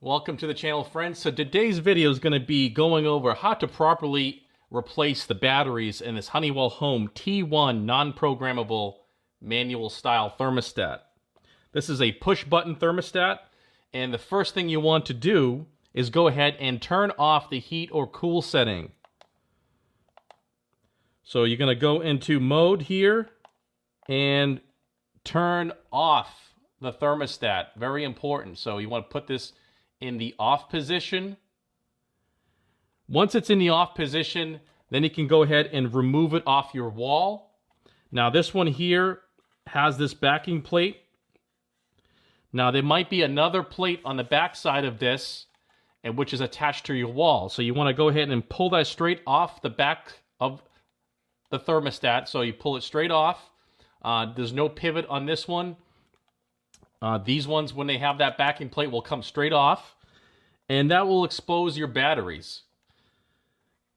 Welcome to the channel, friends. So today's video is going to be going over how to properly replace the batteries in this Honeywell Home T1 non-programmable manual style thermostat. This is a push button thermostat, and the first thing you want to do is go ahead and turn off the heat or cool setting. So you're going to go into mode here and turn off the thermostat. Very important. So you want to put this in the off position. Once it's in the off position, then you can go ahead and remove it off your wall. Now this one here has this backing plate. Now there might be another plate on the back side of this, and which is attached to your wall. So you want to go ahead and pull that straight off the back of the thermostat. So you pull it straight off. There's no pivot on this one. These ones, when they have that backing plate, will come straight off, and that will expose your batteries.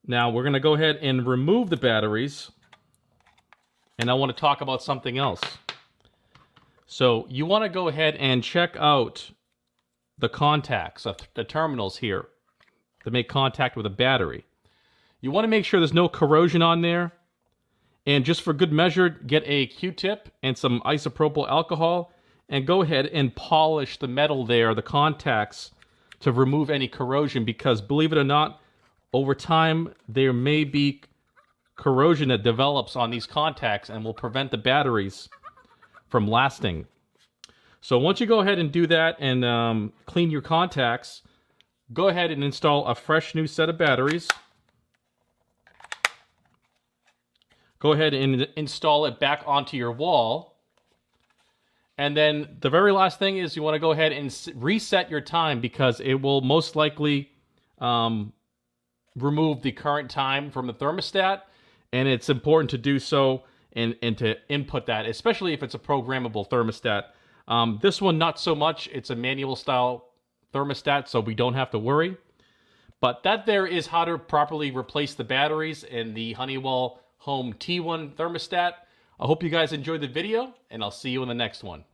Now we're going to go ahead and remove the batteries, and I want to talk about something else. So you want to go ahead and check out the contacts, the terminals here to make contact with a battery. You want to make sure there's no corrosion on there, and just for good measure, get a Q-tip and some isopropyl alcohol and go ahead and polish the metal there, the contacts, to remove any corrosion, because believe it or not, over time there may be corrosion that develops on these contacts and will prevent the batteries from lasting. So once you go ahead and do that and clean your contacts, go ahead and install a fresh new set of batteries. Go ahead and install it back onto your wall. And then the very last thing is you want to go ahead and reset your time, because it will most likely remove the current time from the thermostat. And it's important to do so and to input that, especially if it's a programmable thermostat. This one, not so much. It's a manual style thermostat, so we don't have to worry. But that there is how to properly replace the batteries in the Honeywell Home T1 thermostat. I hope you guys enjoyed the video, and I'll see you in the next one.